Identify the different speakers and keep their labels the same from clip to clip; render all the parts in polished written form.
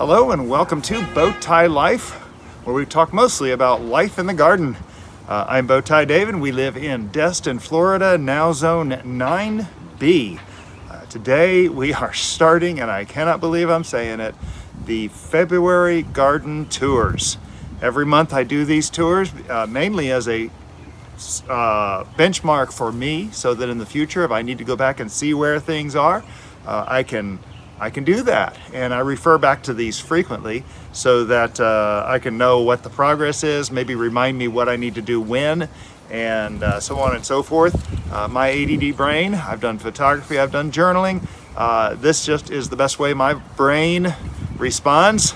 Speaker 1: Hello and welcome to Bowtie Life, where we talk mostly about life in the garden. I'm Bowtie David. We live in Destin, Florida, now zone 9B. Today we are starting, and I cannot believe I'm saying it, the February garden tours. Every month I do these tours mainly as a benchmark for me, so that in the future if I need to go back and see where things are, I can do that, and I refer back to these frequently so that I can know what the progress is, maybe remind me what I need to do when, and so on and so forth. My ADD brain, I've done photography, I've done journaling. This just is the best way my brain responds.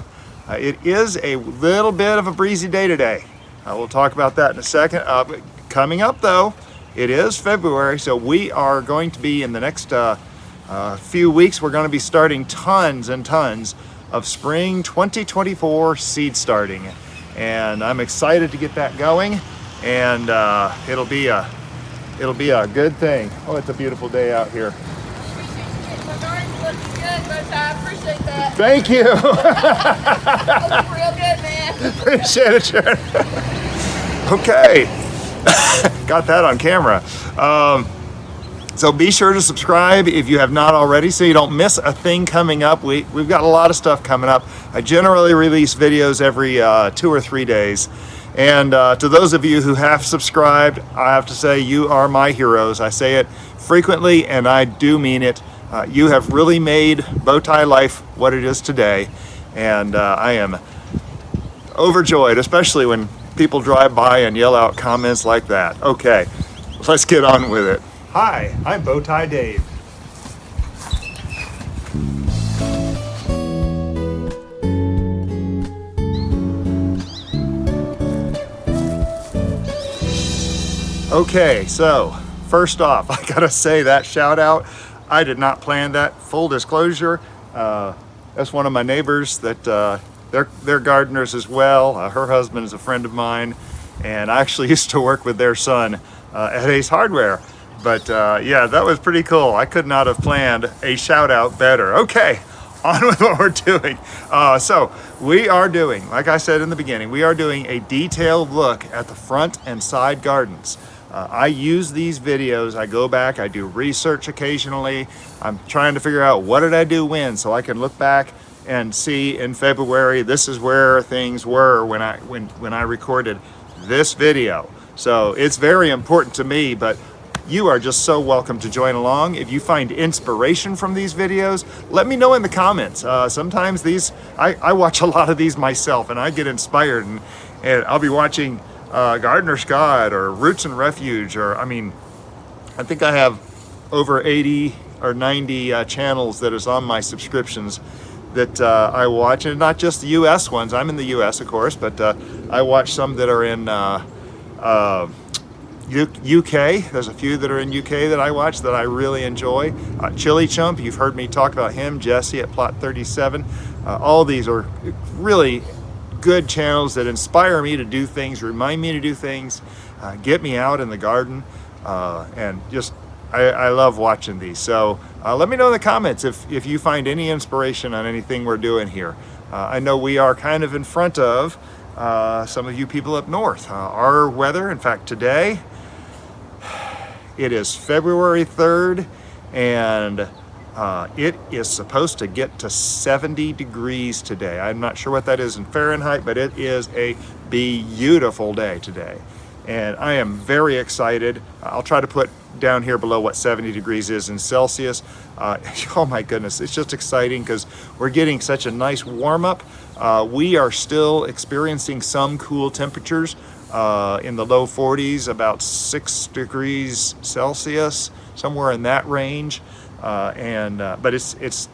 Speaker 1: It is a little bit of a breezy day today. We'll talk about that in a second. Coming up though, it is February, so we are going to be in the next few weeks, we're going to be starting tons and tons of spring 2024 seed starting, and I'm excited to get that going, and it'll be a good thing. Oh, it's a beautiful day out here.
Speaker 2: My garden's looking good, but I appreciate that.
Speaker 1: Thank you.
Speaker 2: Looking real good, man.
Speaker 1: Appreciate it, Sharon. Okay, got that on camera. So be sure to subscribe if you have not already, so you don't miss a thing coming up. We've got a lot of stuff coming up. I generally release videos every 2 or 3 days. And to those of you who have subscribed, I have to say you are my heroes. I say it frequently, and I do mean it. You have really made Bowtie Life what it is today. And I am overjoyed, especially when people drive by and yell out comments like that. Okay, let's get on with it. Hi, I'm Bowtie Dave. Okay, so first off, I gotta say that shout out, I did not plan that. Full disclosure, that's one of my neighbors that they're gardeners as well. Her husband is a friend of mine, and I actually used to work with their son at Ace Hardware. But yeah, that was pretty cool. I could not have planned a shout out better. Okay, on with what we're doing. So we are doing, like I said in the beginning, we are doing a detailed look at the front and side gardens. I use these videos, I go back, I do research occasionally. I'm trying to figure out what did I do when, so I can look back and see in February, this is where things were when I recorded this video. So it's very important to me, but you are just so welcome to join along. If you find inspiration from these videos, let me know in the comments. Sometimes I watch a lot of these myself, and I get inspired, and I'll be watching Gardener Scott or Roots and Refuge, or I think I have over 80 or 90 channels that is on my subscriptions that I watch, and not just the US ones. I'm in the US, of course, but I watch some that are in UK. There's a few that are in UK that I watch that I really enjoy. ChilliChump, you've heard me talk about him, Jesse at Plot 37. All these are really good channels that inspire me to do things, remind me to do things, get me out in the garden, and just I love watching these. So let me know in the comments if you find any inspiration on anything we're doing here. I know we are kind of in front of some of you people up north. Our weather, in fact today, it is February 3rd, and it is supposed to get to 70 degrees today. I'm not sure what that is in Fahrenheit, but it is a beautiful day today. And I am very excited. I'll try to put down here below what 70 degrees is in Celsius. Oh my goodness, it's just exciting because we're getting such a nice warm up. We are still experiencing some cool temperatures in the low 40s, about 6 degrees Celsius, somewhere in that range. But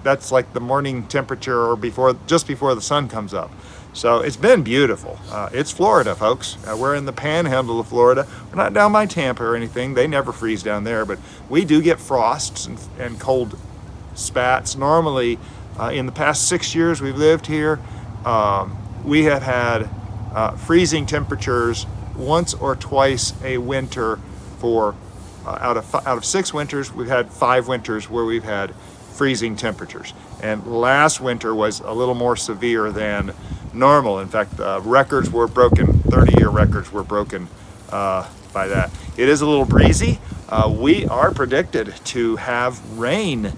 Speaker 1: that's like the morning temperature or just before the sun comes up. So it's been beautiful. It's Florida, folks. We're in the panhandle of Florida. We're not down by Tampa or anything. They never freeze down there, but we do get frosts and cold spats. Normally, in the past 6 years we've lived here, we have had freezing temperatures once or twice a winter for out of 6 winters. We've had 5 winters where we've had freezing temperatures. And last winter was a little more severe than normal. In fact, records were broken, 30-year records were broken by that. It is a little breezy. We are predicted to have rain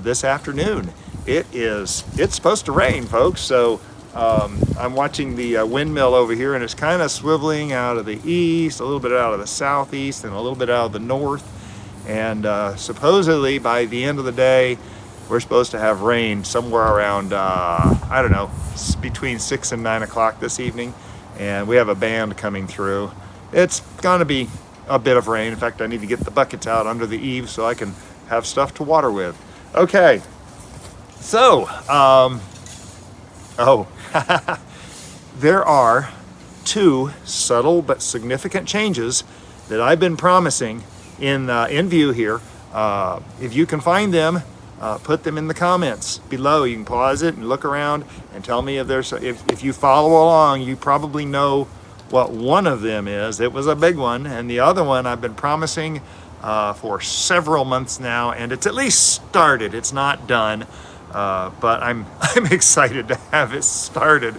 Speaker 1: this afternoon. It's supposed to rain, folks. So I'm watching the windmill over here, and it's kind of swiveling out of the east, a little bit out of the southeast, and a little bit out of the north. And supposedly by the end of the day, we're supposed to have rain somewhere around, I don't know, between 6 and 9 o'clock this evening. And we have a band coming through. It's going to be a bit of rain. In fact, I need to get the buckets out under the eaves so I can have stuff to water with. Okay, so, there are 2 subtle but significant changes that I've been promising in view here. If you can find them, put them in the comments below. You can pause it and look around and tell me if there's, if you follow along, you probably know what one of them is. It was a big one, and the other one I've been promising for several months now, and it's at least started. It's not done, but I'm excited to have it started.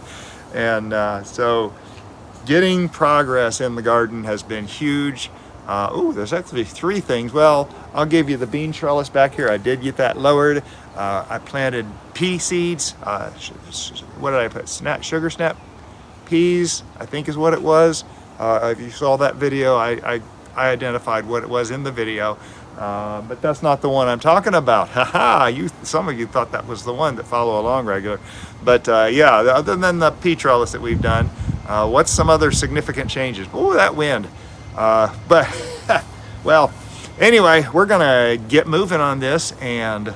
Speaker 1: And so getting progress in the garden has been huge. There's actually 3 things. Well, I'll give you the bean trellis back here. I did get that lowered. I planted pea seeds. What did I put? Sugar snap peas, I think is what it was. If you saw that video, I identified what it was in the video. But that's not the one I'm talking about. Some of you thought that was the one that follow along regular. But yeah, other than the pea trellis that we've done, what's some other significant changes? Oh, that wind. But well, anyway, we're gonna get moving on this and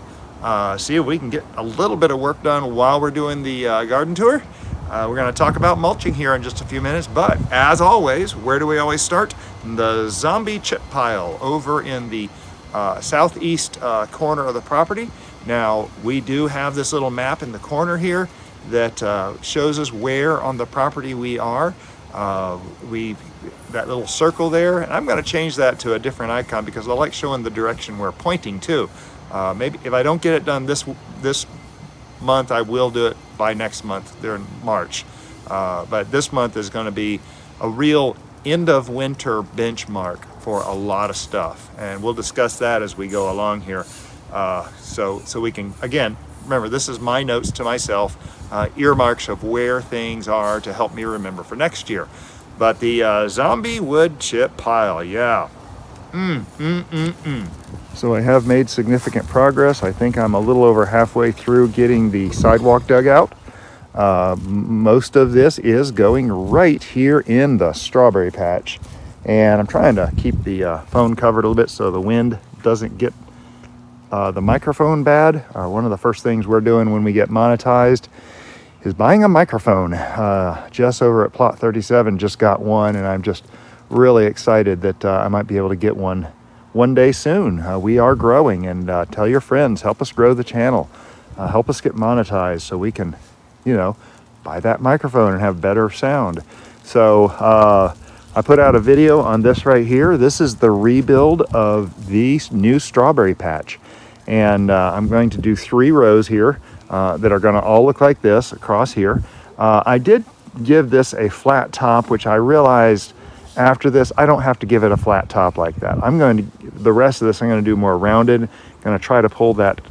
Speaker 1: see if we can get a little bit of work done while we're doing the garden tour. We're going to talk about mulching here in just a few minutes, but as always, where do we always start? The zombie chip pile over in the southeast corner of the property. Now, we do have this little map in the corner here that shows us where on the property we are. That little circle there, and I'm going to change that to a different icon because I like showing the direction we're pointing to. Maybe if I don't get it done this month, I will do it by next month during March. But this month is going to be a real end of winter benchmark for a lot of stuff, and we'll discuss that as we go along here. So we can, again, remember, this is my notes to myself, earmarks of where things are to help me remember for next year. But the zombie wood chip pile, yeah. So I have made significant progress. I think I'm a little over halfway through getting the sidewalk dug out. Most of this is going right here in the strawberry patch. And I'm trying to keep the phone covered a little bit so the wind doesn't get the microphone bad. One of the first things we're doing when we get monetized is buying a microphone. Jess over at Plot 37 just got one, and I'm just really excited that I might be able to get one day soon. We are growing, and tell your friends, help us grow the channel, help us get monetized so we can, buy that microphone and have better sound. So I put out a video on this right here. This is the rebuild of the new strawberry patch, and I'm going to do 3 rows here that are going to all look like this across here. I did give this a flat top, which I realized after this, I don't have to give it a flat top like that. The rest of this, I'm going to do more rounded. Going to try to pull that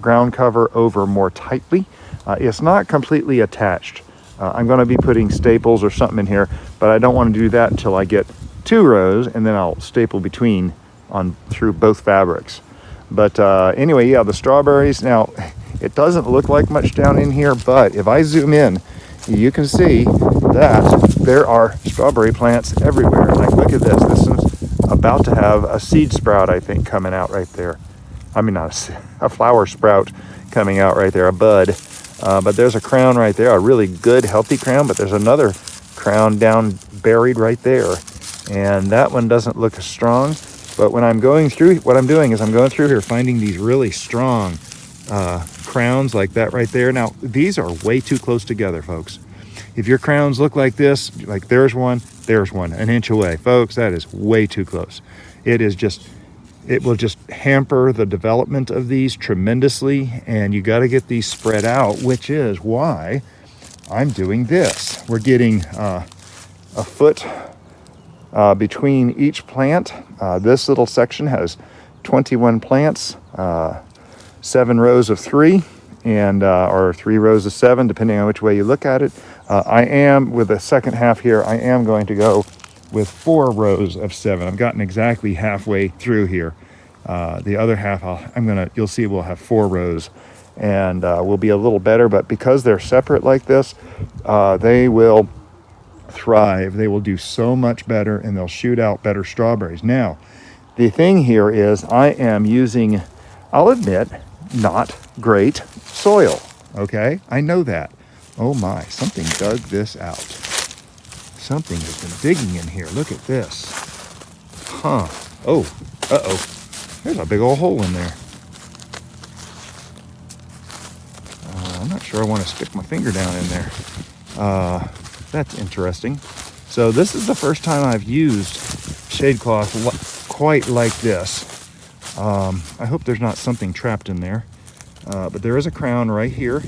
Speaker 1: ground cover over more tightly. It's not completely attached. I'm going to be putting staples or something in here, but I don't want to do that until I get 2 rows, and then I'll staple between through both fabrics. But anyway, yeah, the strawberries. Now, it doesn't look like much down in here, but if I zoom in, you can see that there are strawberry plants everywhere. Like, look at this. This is about to have a seed sprout, I think, coming out right there. I mean, not a flower sprout coming out right there, a bud. But there's a crown right there, a really good, healthy crown, but there's another crown down buried right there. And that one doesn't look as strong. But when I'm going through, what I'm doing is I'm going through here finding these really strong crowns like that right there. Now, these are way too close together, folks. If your crowns look like this, like there's one, an inch away. Folks, that is way too close. It is just it will just hamper the development of these tremendously, and you got to get these spread out, which is why I'm doing this. We're getting a foot between each plant. This little section has 21 plants, 7 rows of 3, and or 3 rows of 7, depending on which way you look at it. I am, with the second half here, I am going to go with 4 rows of 7. I've gotten exactly halfway through here. The other half, you'll see we'll have 4 rows, and will be a little better, but because they're separate like this, they will thrive. They will do so much better, and they'll shoot out better strawberries. Now, the thing here is I am using, I'll admit, not great soil. Okay, I know that. Oh my, something dug this out. Something has been digging in here. Look at this. Huh. Oh, uh-oh. There's a big old hole in there. I'm not sure I want to stick my finger down in there. That's interesting. So this is the first time I've used shade cloth quite like this. I hope there's not something trapped in there. But there is a crown right here,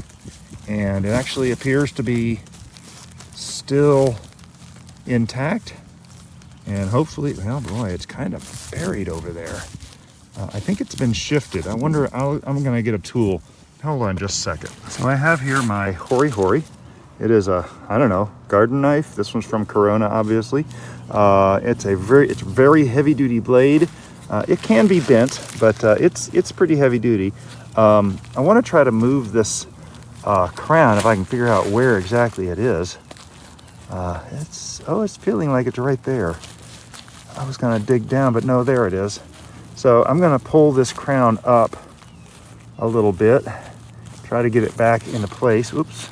Speaker 1: and it actually appears to be still intact. And hopefully, well, boy, it's kind of buried over there. I think it's been shifted. I wonder, I'm going to get a tool. Hold on just a second. So I have here my Hori Hori. It is a, I don't know, garden knife. This one's from Corona, obviously. It's very heavy duty blade. It can be bent, but it's pretty heavy duty. I want to try to move this crown if I can figure out where exactly it is. It's feeling like it's right there. I was going to dig down, but no, there it is. So I'm going to pull this crown up a little bit, try to get it back into place. Oops,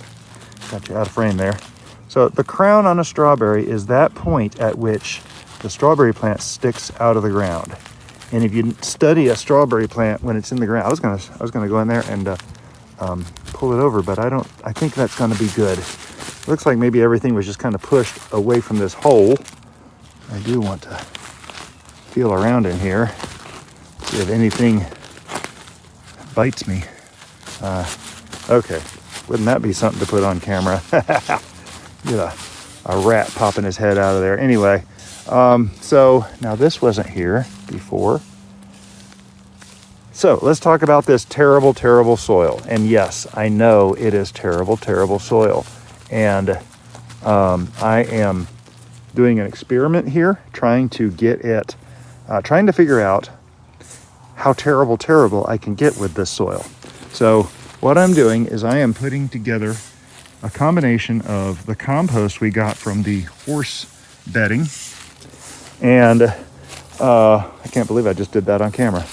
Speaker 1: got you out of frame there. So the crown on a strawberry is that point at which the strawberry plant sticks out of the ground. And if you study a strawberry plant when it's in the ground, I was gonna go in there and pull it over, but I think that's gonna be good. It looks like maybe everything was just kind of pushed away from this hole. I do want to feel around in here, see if anything bites me. Okay, wouldn't that be something to put on camera? Get a rat popping his head out of there. Anyway, so now this wasn't here before. So let's talk about this terrible, terrible soil. And yes, I know it is terrible, terrible soil. And I am doing an experiment here, trying to figure out how terrible, terrible I can get with this soil. So what I'm doing is I am putting together a combination of the compost we got from the horse bedding, and I can't believe I just did that on camera,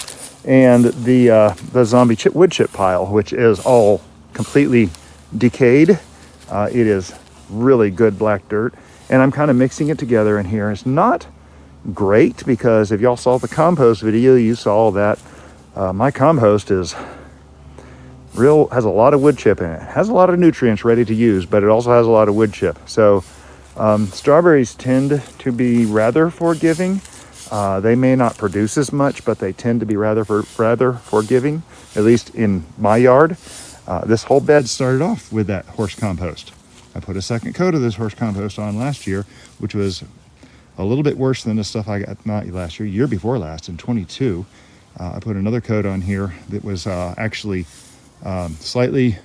Speaker 1: and the zombie wood chip pile, which is all completely decayed. It is really good black dirt, and I'm kind of mixing it together in here. It's not great because if y'all saw the compost video, you saw that my compost has a lot of wood chip in it. It has a lot of nutrients ready to use, but it also has a lot of wood chip. So strawberries tend to be rather forgiving. They may not produce as much, but they tend to be rather forgiving, at least in my yard. This whole bed started off with that horse compost. I put a second coat of this horse compost on last year, which was a little bit worse than the stuff I got, not last year before last, in 22. I put another coat on here that was actually slightly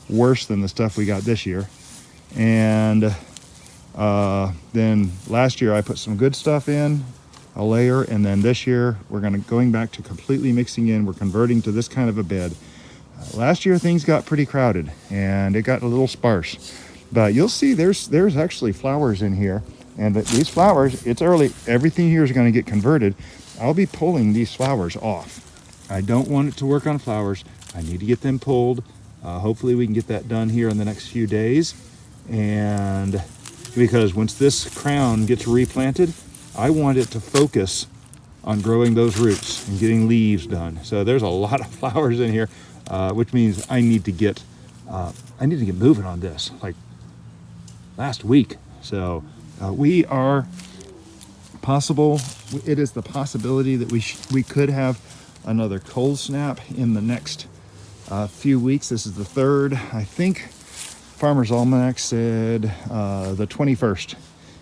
Speaker 1: worse than the stuff we got this year. And then last year I put some good stuff in, a layer, and then this year we're going back to completely mixing in. We're converting to this kind of a bed. Last year things got pretty crowded and it got a little sparse, but you'll see there's actually flowers in here, and these flowers, it's early, everything here is going to get converted. I'll be pulling these flowers off. I don't want it to work on flowers. I need to get them pulled. Hopefully we can get that done here in the next few days. And because once this crown gets replanted, I want it to focus on growing those roots and getting leaves done. So there's a lot of flowers in here, which means I need to get moving on this like last week. So we are It is the possibility that we could have another cold snap in the next few weeks. This is the third. I think Farmer's Almanac said the 21st.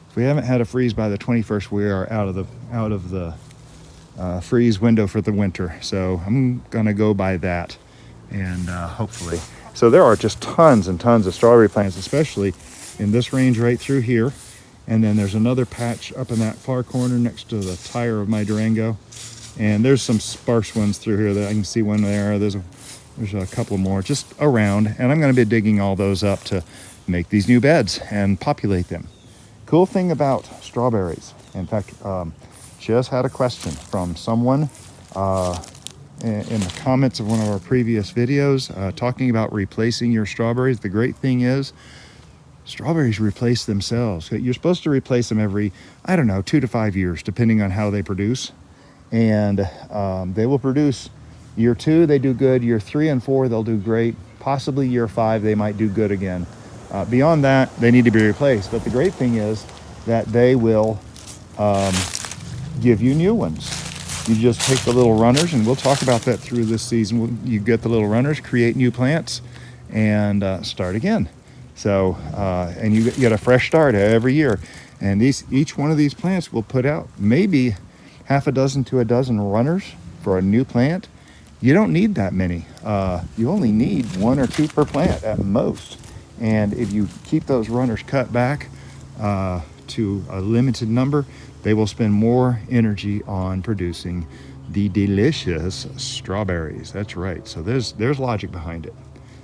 Speaker 1: If we haven't had a freeze by the 21st, we are out of the freeze window for the winter. So I'm gonna go by that, and hopefully. So there are just tons and tons of strawberry plants, especially in this range right through here. And then there's another patch up in that far corner next to the tire of my Durango. And there's some sparse ones through here that I can see one there. There's a couple more just around. And I'm gonna be digging all those up to make these new beds and populate them. Cool thing about strawberries, in fact, just had a question from someone in the comments of one of our previous videos talking about replacing your strawberries. The great thing is strawberries replace themselves. You're supposed to replace them every, I don't know, 2 to 5 years, depending on how they produce. And they will produce year 2, they do good. Year 3 and 4, they'll do great. Possibly year 5, they might do good again. Beyond that, they need to be replaced. But the great thing is that they will give you new ones. You just take the little runners, and we'll talk about that through this season. You get the little runners, create new plants, and start again. So, and you get a fresh start every year. And each one of these plants will put out maybe half a dozen to a dozen runners for a new plant. You don't need that many. You only need 1 or 2 per plant at most. And if you keep those runners cut back to a limited number, they will spend more energy on producing the delicious strawberries. That's right. So there's logic behind it.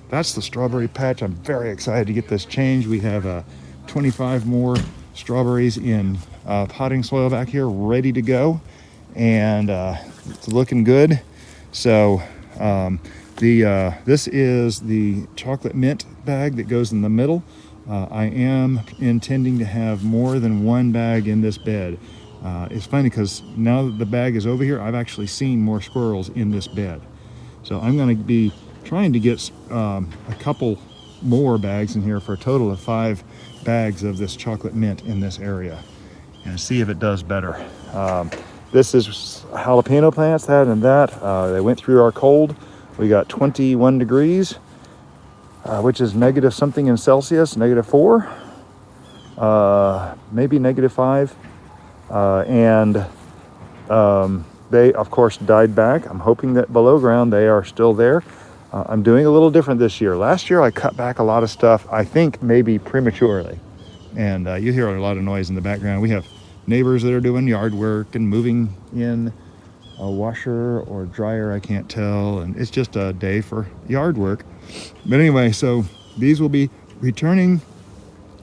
Speaker 1: That's the strawberry patch. I'm very excited to get this changed. We have 25 more strawberries in potting soil back here ready to go, and it's looking good. So this is the chocolate mint bag that goes in the middle. I am intending to have more than 1 bag in this bed. It's funny because now that the bag is over here, I've actually seen more squirrels in this bed. So I'm going to be trying to get a couple more bags in here for a total of 5 bags of this chocolate mint in this area, and see if it does better. This is jalapeno plants, that and that. They went through our cold. We got 21 degrees. Which is negative something in Celsius, -4, maybe -5. They, of course, died back. I'm hoping that below ground they are still there. I'm doing a little different this year. Last year I cut back a lot of stuff, I think maybe prematurely. And you hear a lot of noise in the background. We have neighbors that are doing yard work and moving in a washer or dryer, I can't tell. And it's just a day for yard work. But anyway, so these will be returning.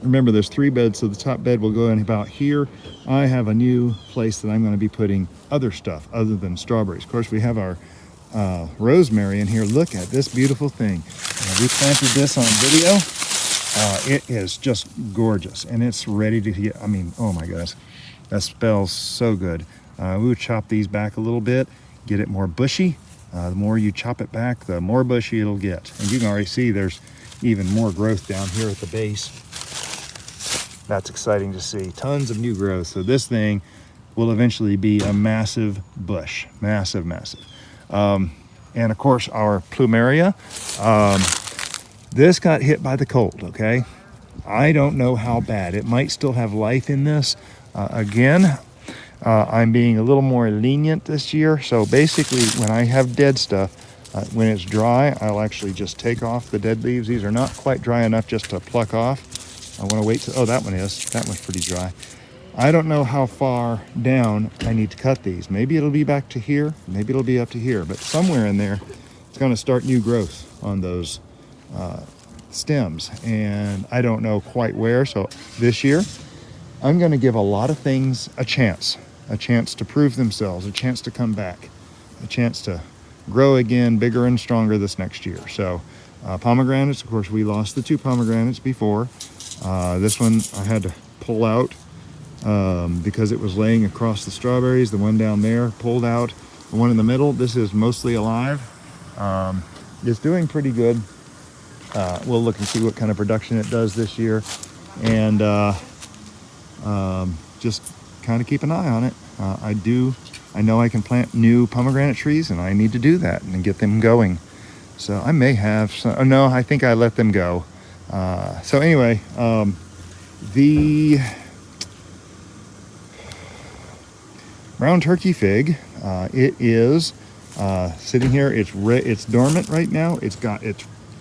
Speaker 1: Remember, there's 3 beds, so the top bed will go in about here. I have a new place that I'm going to be putting other stuff other than strawberries. Of course, we have our rosemary in here. Look at this beautiful thing. We planted this on video. It is just gorgeous, and it's ready to get, I mean, oh my goodness, that smells so good. We would chop these back a little bit, get it more bushy. The more you chop it back, the more bushy it'll get. And you can already see there's even more growth down here at the base. That's exciting to see. Tons of new growth. So this thing will eventually be a massive bush. Massive, massive. And of course, our Plumeria. This got hit by the cold, okay? I don't know how bad. It might still have life in this. Again, I'm being a little more lenient this year. So basically, when I have dead stuff, when it's dry, I'll actually just take off the dead leaves. These are not quite dry enough just to pluck off. I want to wait till, oh, that one is. That one's pretty dry. I don't know how far down I need to cut these. Maybe it'll be back to here. Maybe it'll be up to here. But somewhere in there, it's going to start new growth on those stems. And I don't know quite where. So this year, I'm going to give a lot of things a chance to prove themselves, a chance to come back, a chance to grow again bigger and stronger this next year. So pomegranates, of course, we lost the 2 pomegranates before. This one I had to pull out because it was laying across the strawberries. The one down there pulled out. The one in the middle, this is mostly alive. It's doing pretty good. We'll look and see what kind of production it does this year. And just kind of keep an eye on it. I know I can plant new pomegranate trees, and I need to do that and get them going. So I may have some, oh no, I think I let them go. So anyway, the brown turkey fig, it is sitting here. It's dormant right now. It's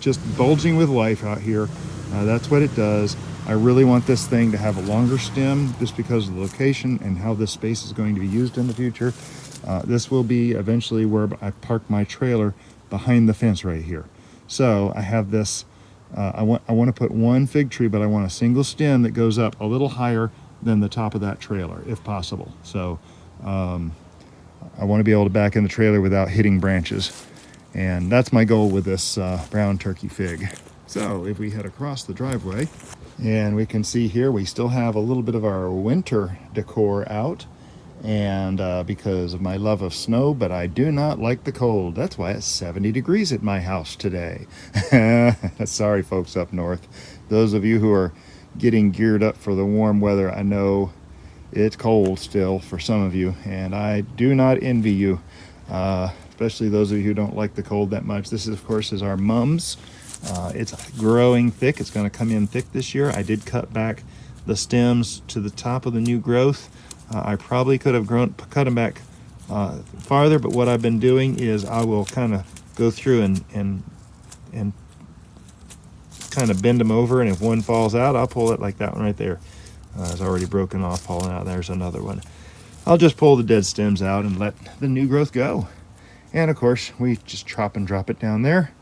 Speaker 1: just bulging with life out here. That's what it does. I really want this thing to have a longer stem just because of the location and how this space is going to be used in the future. This will be eventually where I park my trailer behind the fence right here. So I have this, I want to put one fig tree, but I want a single stem that goes up a little higher than the top of that trailer if possible. So I want to be able to back in the trailer without hitting branches. And that's my goal with this brown turkey fig. So if we head across the driveway, and we can see here we still have a little bit of our winter decor out, and because of my love of snow, but I do not like the cold. That's why it's 70 degrees at my house today. Sorry folks up north. Those of you who are getting geared up for the warm weather, I know it's cold still for some of you, and I do not envy you, especially those of you who don't like the cold that much. This is, of course, is our mums. It's growing thick. It's going to come in thick this year. I did cut back the stems to the top of the new growth. I probably could have cut them back farther, but what I've been doing is I will kind of go through and kind of bend them over, and if one falls out, I'll pull it, like that one right there. It's already broken off, falling out. There's another one. I'll just pull the dead stems out and let the new growth go. And of course, we just chop and drop it down there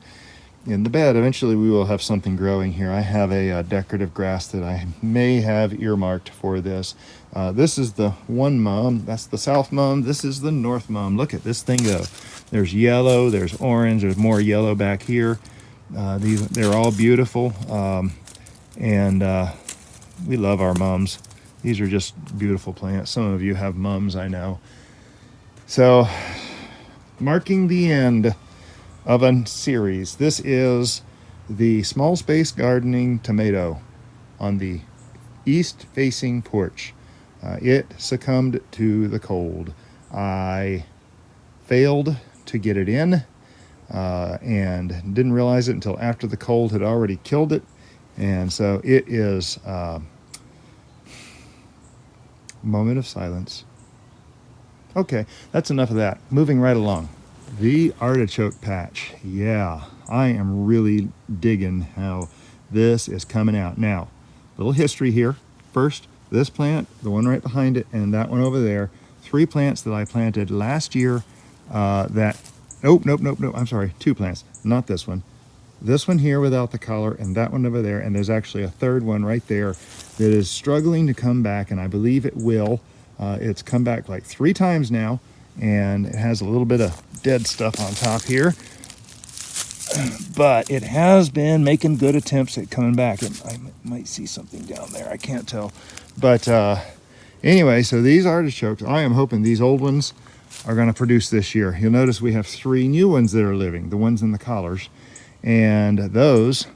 Speaker 1: in the bed. Eventually we will have something growing here. I have a decorative grass that I may have earmarked for this. This is the one mum. That's the south mum. This is the north mum. Look at this thing go. There's yellow, there's orange, there's more yellow back here. They're all beautiful. And we love our mums. These are just beautiful plants. Some of you have mums, I know. So, marking the end of a series. This is the small space gardening tomato on the east facing porch. It succumbed to the cold. I failed to get it in and didn't realize it until after the cold had already killed it. And so it is moment of silence. Okay, that's enough of that. Moving right along. The artichoke patch. Yeah, I am really digging how this is coming out. Now, little history here. First, this plant, the one right behind it, and that one over there. 3 plants that I planted last year nope, I'm sorry, 2 plants, not this one. This one here without the collar, and that one over there, and there's actually a third one right there that is struggling to come back, and I believe it will. It's come back like 3 times now, and it has a little bit of dead stuff on top here, but it has been making good attempts at coming back. And I might see something down there, I can't tell, but anyway, so these artichokes, I am hoping these old ones are going to produce this year. You'll notice we have 3 new ones that are living, the ones in the collars, and those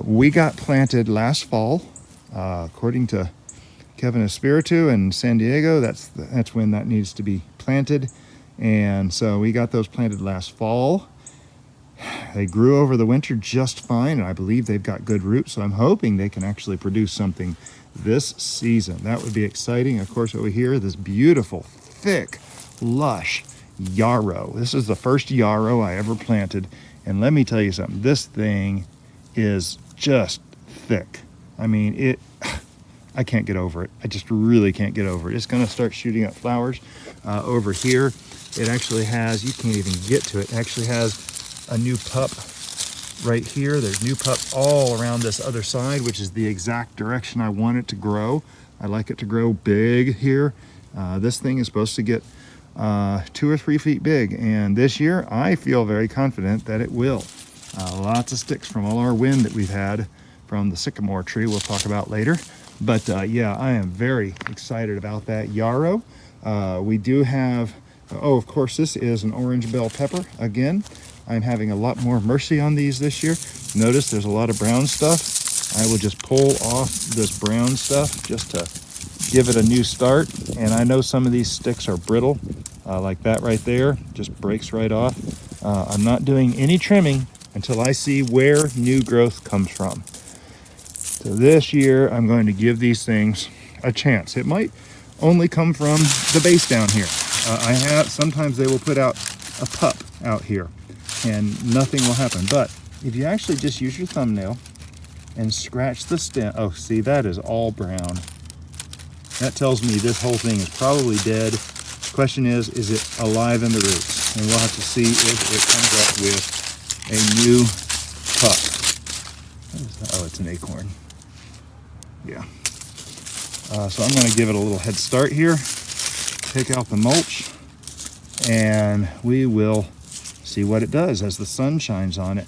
Speaker 1: we got planted last fall, according to Kevin Espiritu in San Diego. That's when that needs to be planted. And so we got those planted last fall. They grew over the winter just fine, and I believe they've got good roots, so I'm hoping they can actually produce something this season. That would be exciting. Of course, over here, this beautiful, thick, lush yarrow. This is the first yarrow I ever planted, and let me tell you something, this thing is just thick. I mean, I can't get over it. I just really can't get over it. It's going to start shooting up flowers over here. It actually has, you can't even get to it, it actually has a new pup right here. There's new pups all around this other side, which is the exact direction I want it to grow. I like it to grow big here. This thing is supposed to get 2 or 3 feet big, and this year I feel very confident that it will. Lots of sticks from all our wind that we've had from the sycamore tree we'll talk about later. But yeah, I am very excited about that yarrow. We do have, of course, this is an orange bell pepper. Again, I'm having a lot more mercy on these this year. Notice there's a lot of brown stuff. I will just pull off this brown stuff just to give it a new start. And I know some of these sticks are brittle, like that right there, just breaks right off. I'm not doing any trimming until I see where new growth comes from. So this year, I'm going to give these things a chance. It might only come from the base down here. Sometimes they will put out a pup out here and nothing will happen. But if you actually just use your thumbnail and scratch the stem, oh, see, that is all brown. That tells me this whole thing is probably dead. The question is it alive in the roots? And we'll have to see if it comes up with a new pup. What is that? Oh, it's an acorn. Yeah. So I'm going to give it a little head start here. Take out the mulch, and we will see what it does as the sun shines on it.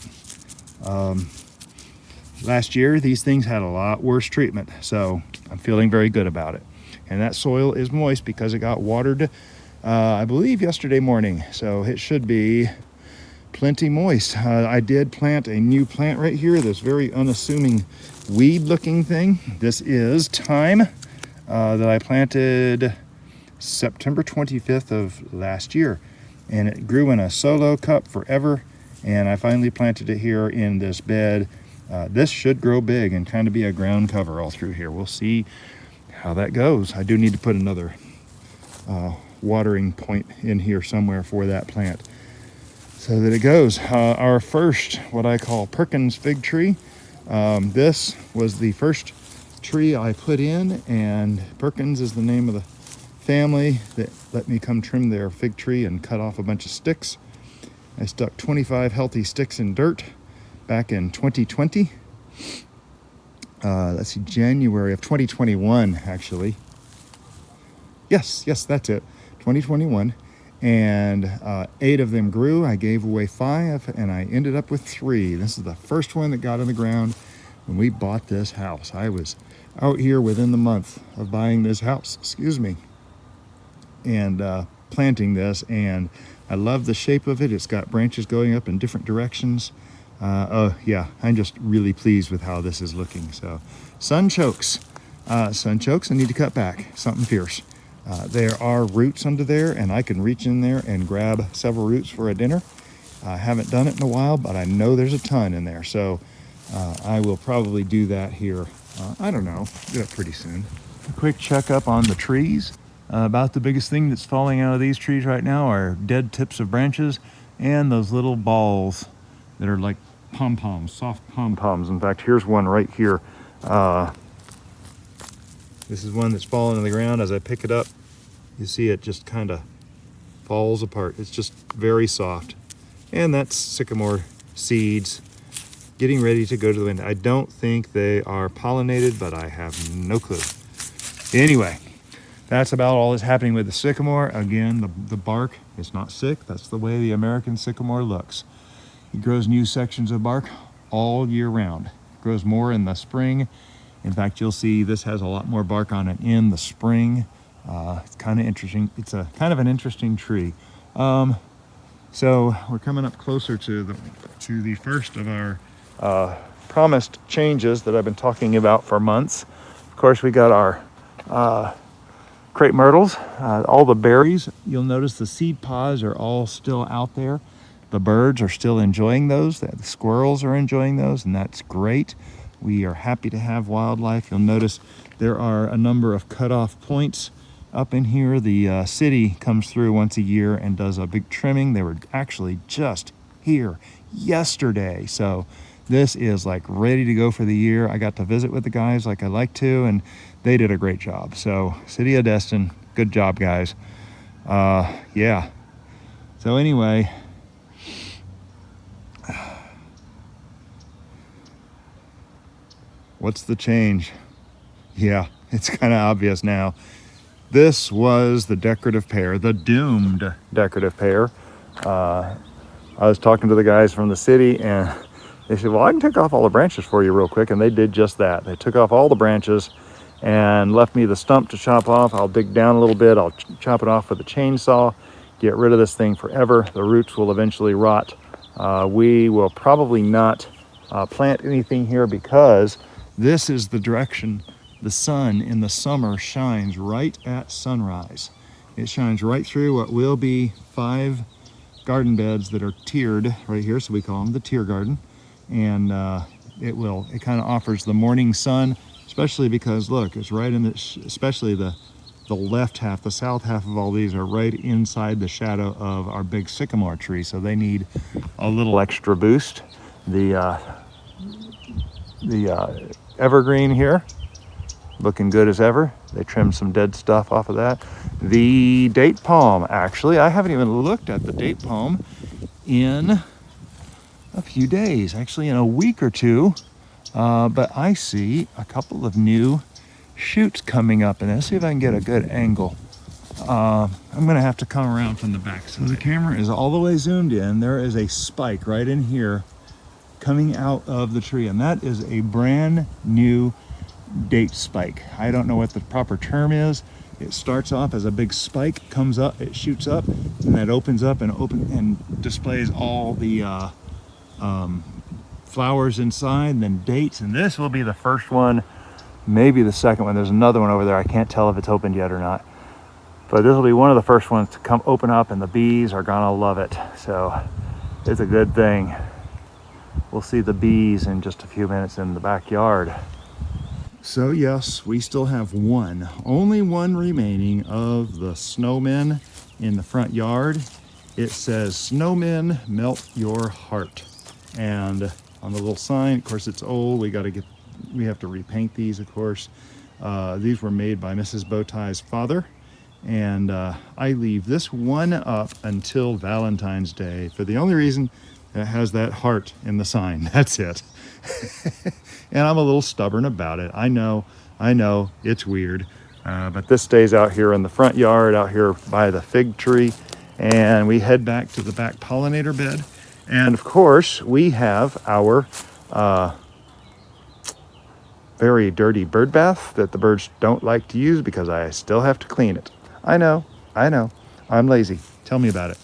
Speaker 1: Last year, these things had a lot worse treatment, so I'm feeling very good about it. And that soil is moist because it got watered, I believe, yesterday morning. So it should be plenty moist. I did plant a new plant right here, this very unassuming weed-looking thing. This is thyme that I planted September 25th of last year. And it grew in a solo cup forever. And I finally planted it here in this bed. This should grow big and kind of be a ground cover all through here. We'll see how that goes. I do need to put another watering point in here somewhere for that plant so that it goes. Our first, what I call Perkins fig tree. This was the first tree I put in, and Perkins is the name of the family that let me come trim their fig tree and cut off a bunch of sticks. I stuck 25 healthy sticks in dirt back in 2020. Let's see, January of 2021, actually. Yes, that's it, 2021. And 8 of them grew. I gave away 5, and I ended up with 3. This is the first one that got in the ground when we bought this house. I was out here within the month of buying this house, and planting this, and I love the shape of it. It's got branches going up in different directions. Oh yeah, I'm just really pleased with how this is looking. So Sunchokes, I need to cut back, something fierce. There are roots under there, and I can reach in there and grab several roots for a dinner. I haven't done it in a while, but I know there's a ton in there. So I will probably do that here. I don't know, do it pretty soon. A quick checkup on the trees. About the biggest thing that's falling out of these trees right now are dead tips of branches and those little balls that are like pom-poms, soft pom-poms. In fact, here's one right here. This is one that's fallen to the ground. As I pick it up, you see it just kind of falls apart. It's just very soft. And that's sycamore seeds getting ready to go to the wind. I don't think they are pollinated, but I have no clue. Anyway, that's about all that's happening with the sycamore. Again, the bark is not sick. That's the way the American sycamore looks. It grows new sections of bark all year round. It grows more in the spring. In fact, you'll see this has a lot more bark on it in the spring. It's kind of interesting. It's a kind of an interesting tree. So we're coming up closer to the first of our promised changes that I've been talking about for months. Of course, we got our crepe myrtles, all the berries. You'll notice the seed pods are all still out there. The birds are still enjoying those. The squirrels are enjoying those, and that's great. We are happy to have wildlife. You'll notice there are a number of cutoff points up in here. The city comes through once a year and does a big trimming. They were actually just here yesterday. So this is like ready to go for the year. I got to visit with the guys like I like to, and they did a great job. So City of Destin, good job, guys. Yeah. So anyway, what's the change? Yeah, it's kind of obvious now. This was the decorative pear, the doomed decorative pear. I was talking to the guys from the city, and they said, well, I can take off all the branches for you real quick. And they did just that. They took off all the branches and left me the stump to chop off. I'll dig down a little bit. I'll chop it off with a chainsaw, get rid of this thing forever. The roots will eventually rot. We will probably not plant anything here because this is the direction the sun in the summer shines right at sunrise. It shines right through what will be 5 garden beds that are tiered right here, so we call them the tier garden. And it kind of offers the morning sun, especially because look, it's right in the, especially the left half, the south half of all these are right inside the shadow of our big sycamore tree, so they need a little extra boost. The evergreen here, looking good as ever. They trimmed some dead stuff off of that. The date palm, actually, I haven't even looked at the date palm in a few days, actually in a week or two, but I see a couple of new shoots coming up, and let's see if I can get a good angle. I'm gonna have to come around from the back side. The camera is all the way zoomed in. There is a spike right in here coming out of the tree, and that is a brand new date spike. I don't know what the proper term is. It starts off as a big spike, comes up, it shoots up, and that opens up and displays all the flowers inside, then dates, and this will be the first one, maybe the second one. There's another one over there. I can't tell if it's opened yet or not, but this will be one of the first ones to come open up, and the bees are gonna love it. So it's a good thing. We'll see the bees in just a few minutes in the backyard. So yes, we still have only one remaining of the snowmen in the front yard. It says, "Snowmen, melt your heart." And on the little sign, of course it's old, we have to repaint these, of course. These were made by Mrs. Bowtie's father. And I leave this one up until Valentine's Day for the only reason it has that heart in the sign. That's it. And I'm a little stubborn about it. I know, it's weird. But this stays out here in the front yard, out here by the fig tree. And we head back to the back pollinator bed. And of course, we have our very dirty bird bath that the birds don't like to use because I still have to clean it. I know. I'm lazy. Tell me about it.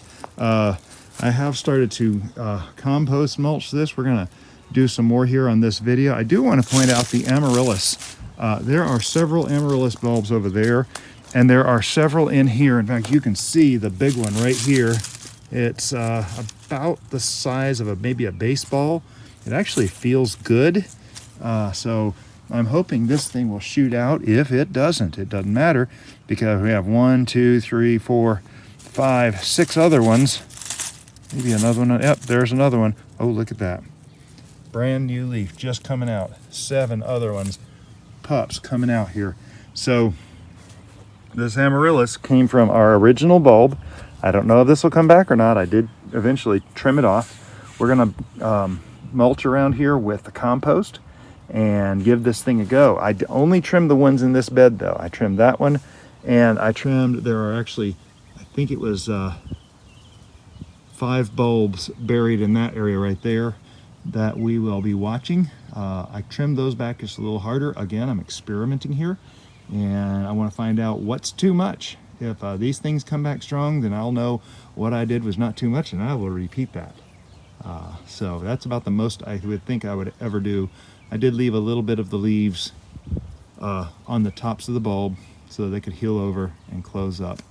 Speaker 1: I have started to compost mulch this. We're gonna do some more here on this video. I do want to point out the amaryllis. There are several amaryllis bulbs over there, and there are several in here. In fact, you can see the big one right here. It's about the size of maybe a baseball. It actually feels good. So I'm hoping this thing will shoot out. If it doesn't matter, because we have 1, 2, 3, 4, 5, 6 other ones. Maybe another one. Yep, there's another one. Oh, look at that. Brand new leaf just coming out. 7 other ones. Pups coming out here. So this amaryllis came from our original bulb. I don't know if this will come back or not. I did eventually trim it off. We're gonna mulch around here with the compost and give this thing a go. I only trimmed the ones in this bed though. I trimmed that one, and there are actually, I think it was 5 bulbs buried in that area right there that we will be watching. I trimmed those back just a little harder. Again, I'm experimenting here, and I want to find out what's too much. If these things come back strong, then I'll know what I did was not too much, and I will repeat that. So that's about the most I would think I would ever do. I did leave a little bit of the leaves on the tops of the bulb so they could heal over and close up.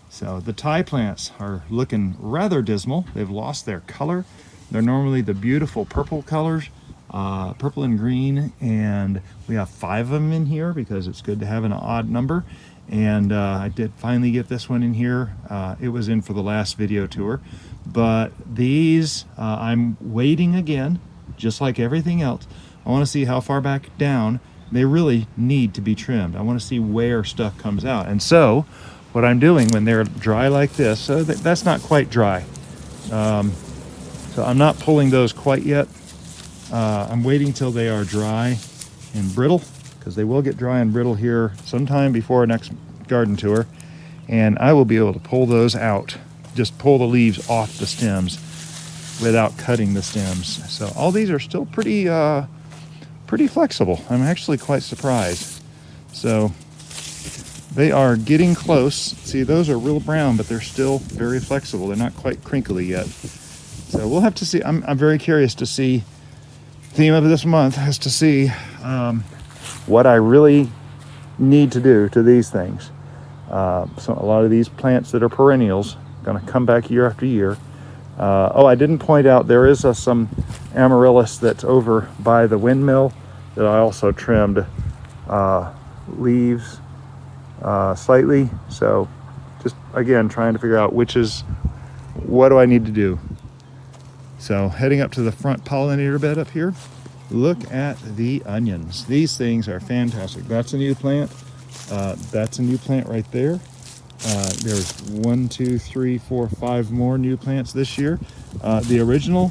Speaker 1: So the Thai plants are looking rather dismal. They've lost their color. They're normally the beautiful purple colors, purple and green, and we have 5 of them in here because it's good to have an odd number. And I did finally get this one in here. It was in for the last video tour, but these I'm waiting again, just like everything else. I want to see how far back down they really need to be trimmed. I want to see where stuff comes out. And so what I'm doing when they're dry like this, so that's not quite dry. So I'm not pulling those quite yet. I'm waiting till they are dry and brittle, because they will get dry and brittle here sometime before our next garden tour. And I will be able to pull those out, just pull the leaves off the stems without cutting the stems. So all these are still pretty flexible. I'm actually quite surprised. So they are getting close. See, those are real brown, but they're still very flexible. They're not quite crinkly yet. So we'll have to see. I'm very curious to see. Theme of this month is to see what I really need to do to these things. So a lot of these plants that are perennials going to come back year after year. Oh, I didn't point out there is some amaryllis that's over by the windmill that I also trimmed leaves slightly. So just again trying to figure out what do I need to do. So heading up to the front pollinator bed up here, look at the onions. These things are fantastic. That's a new plant. That's a new plant right there. There's 1, 2, 3, 4, 5 more new plants this year. The original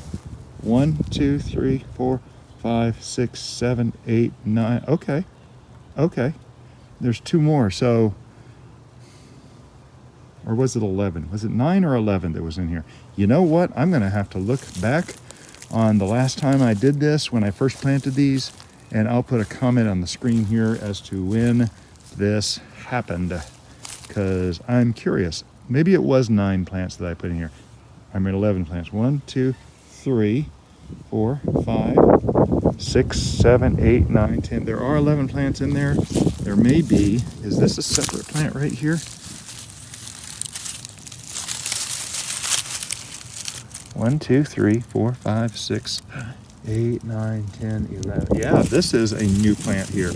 Speaker 1: 1, 2, 3, 4, 5, 6, 7, 8, 9. Okay. There's 2 more. So, or was it 11? Was it 9 or 11 that was in here? You know what? I'm going to have to look back on the last time I did this when I first planted these, and I'll put a comment on the screen here as to when this happened, because I'm curious. Maybe it was 9 plants that I put in here. I mean 11 plants. 1, 2, 3, 4, 5, 6, 7, 8, 9, 10. There are 11 plants in there. There may be, is this a separate plant right here? 1, 2, 3, 4, 5, 6, 8, 9, 10, 11. Yeah, this is a new plant here.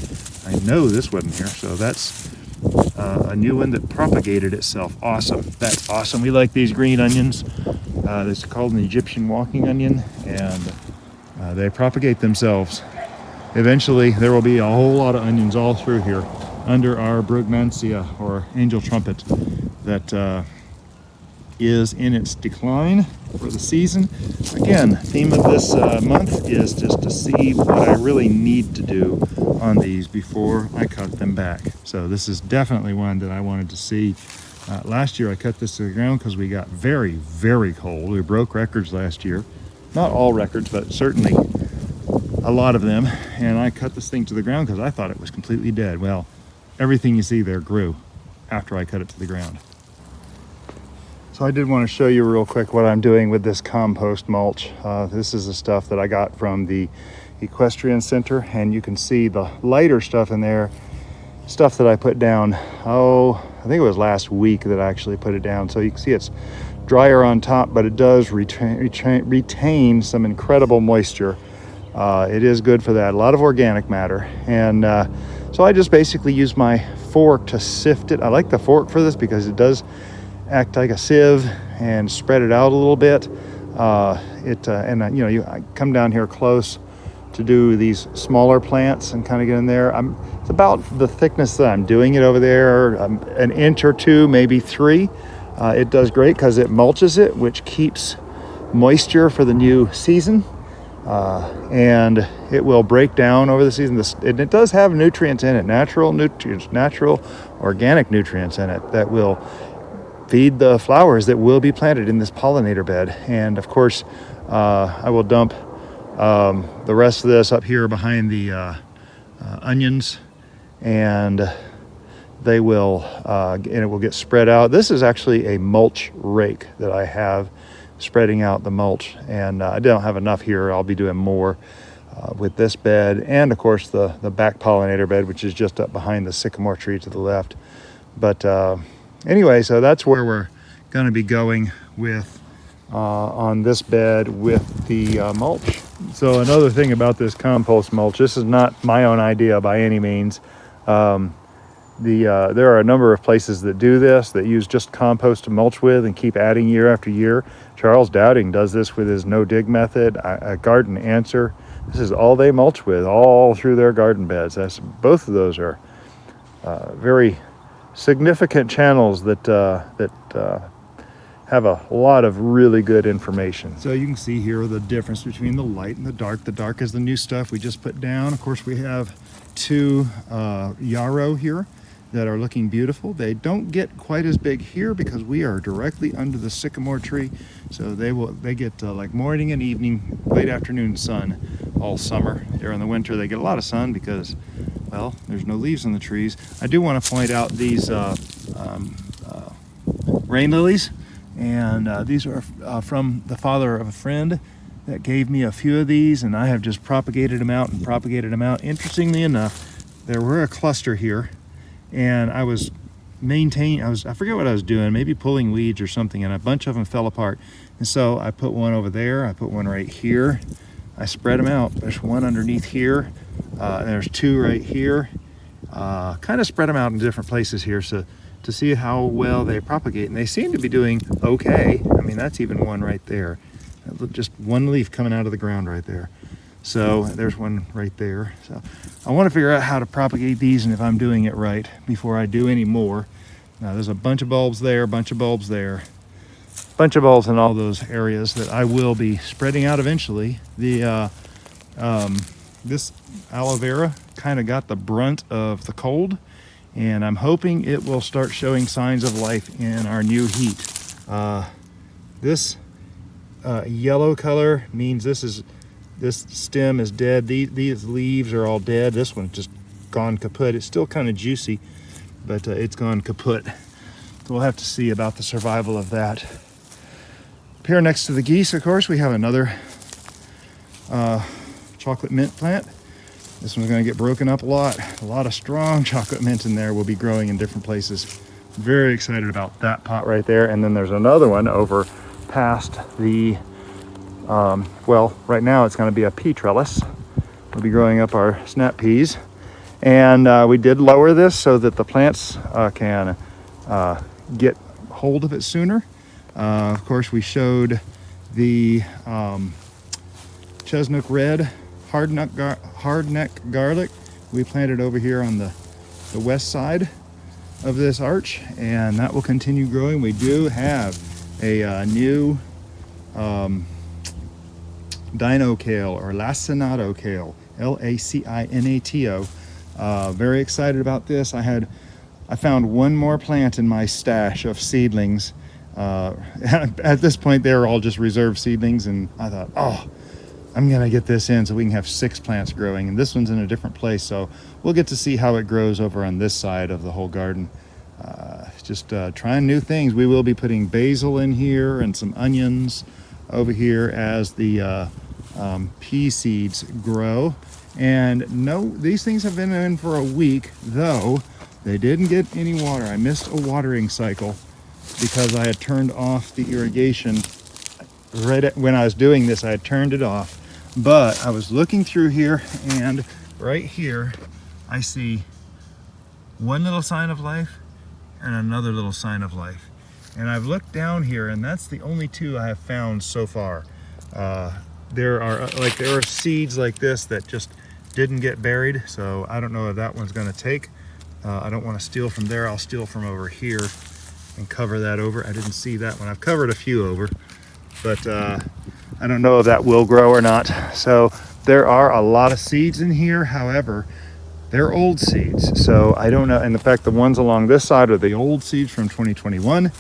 Speaker 1: I know this wasn't here, so that's a new one that propagated itself. Awesome. That's awesome. We like these green onions. This is called an Egyptian walking onion, and they propagate themselves. Eventually, there will be a whole lot of onions all through here under our Brugmansia, or angel trumpet, that is in its decline for the season. Again, theme of this month is just to see what I really need to do on these before I cut them back. So this is definitely one that I wanted to see. Last year I cut this to the ground because we got very, very cold. We broke records last year. Not all records, but certainly a lot of them. And I cut this thing to the ground because I thought it was completely dead. Well, everything you see there grew after I cut it to the ground. So I did want to show you real quick what I'm doing with this compost mulch. This is the stuff that I got from the Equestrian Center, and you can see the lighter stuff in there, stuff that I put down, I think it was last week that I actually put it down. So you can see it's drier on top, but it does retain some incredible moisture. It is good for that, a lot of organic matter. And so I just basically use my fork to sift it. I like the fork for this because it does act like a sieve and spread it out a little bit. I come down here close to do these smaller plants and kind of get in there. It's about the thickness that I'm doing it over there, an inch or 2, maybe 3. It does great because it mulches it, which keeps moisture for the new season, and it will break down over the season. And it does have nutrients in it, natural organic nutrients in it that will feed the flowers that will be planted in this pollinator bed. And of course, I will dump the rest of this up here behind the onions, and they will and it will get spread out. This is actually a mulch rake that I have spreading out the mulch, and I don't have enough here. I'll be doing more with this bed, and of course the back pollinator bed, which is just up behind the sycamore tree to the left. But anyway, so that's where we're going to be going with on this bed with the mulch. So another thing about this compost mulch, this is not my own idea by any means. There are a number of places that do this, that use just compost to mulch with and keep adding year after year. Charles Dowding does this with his no-dig method. Garden Answer, this is all they mulch with all through their garden beds. Both of those are very significant channels that have a lot of really good information. So you can see here the difference between the light and the dark. The dark is the new stuff we just put down. Of course, we have 2 Yarrow here that are looking beautiful. They don't get quite as big here because we are directly under the sycamore tree. So they get like morning and evening, late afternoon sun all summer. During the winter, they get a lot of sun because, well, there's no leaves on the trees. I do want to point out these rain lilies, and these are from the father of a friend that gave me a few of these, and I have just propagated them out. Interestingly enough, there were a cluster here, and I was I forget what I was doing, maybe pulling weeds or something, and a bunch of them fell apart. And so I put one over there, I put one right here. I spread them out. There's one underneath here, and there's two right here. Kind of spread them out in different places here so to see how well they propagate, and they seem to be doing okay. I mean, that's even one right there. Just one leaf coming out of the ground right there. So there's one right there. So I want to figure out how to propagate these and if I'm doing it right before I do any more. Now there's a bunch of bulbs there, a bunch of bulbs there, a bunch of bulbs in all those areas that I will be spreading out eventually. The this aloe vera kind of got the brunt of the cold, and I'm hoping it will start showing signs of life in our new heat. This yellow color means this stem is dead. These leaves are all dead. This one's just gone kaput. It's still kind of juicy, but it's gone kaput. So we'll have to see about the survival of that. Up here next to the geese, of course, we have another chocolate mint plant. This one's going to get broken up a lot. A lot of strong chocolate mint in there will be growing in different places. Very excited about that pot right there. And then there's another one over past the well, right now it's going to be a pea trellis. We'll be growing up our snap peas, and we did lower this so that the plants can get hold of it sooner. Of course, we showed the chesnuk red hardneck garlic we planted over here on the west side of this arch, and that will continue growing. We do have a new dino kale, or Lacinato kale, Lacinato. Very excited about this. I found one more plant in my stash of seedlings. At this point, they were all just reserved seedlings, and I thought, oh, I'm gonna get this in so we can have 6 plants growing. And this one's in a different place, so we'll get to see how it grows over on this side of the whole garden. Just trying new things. We will be putting basil in here and some onions over here as the pea seeds grow. And no, these things have been in for a week, though they didn't get any water. I missed a watering cycle because I had turned off the irrigation when I was doing this. I had turned it off, but I was looking through here, and right here I see one little sign of life and another little sign of life. And I've looked down here, and that's the only 2 I have found so far. There are seeds like this that just didn't get buried, so I don't know if that one's going to take. I don't want to steal from there. I'll steal from over here and cover that over. I didn't see that one. I've covered a few over, but I don't know if that will grow or not. So there are a lot of seeds in here. However, they're old seeds, so I don't know. And in fact, the ones along this side are the old seeds from 2021.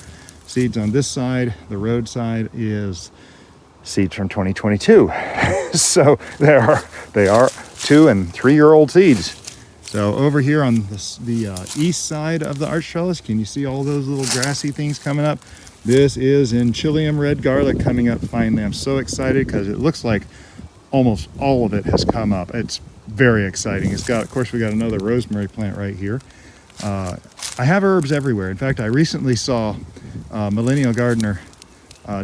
Speaker 1: Seeds on this side, the road side, is seeds from 2022. So they are 2- and 3-year-old seeds. So over here on the east side of the arch trellis, can you see all those little grassy things coming up? This is inchilium red garlic coming up finally. I'm so excited because it looks like almost all of it has come up. It's very exciting. Of course, we got another rosemary plant right here. I have herbs everywhere. In fact, I recently saw Millennial Gardener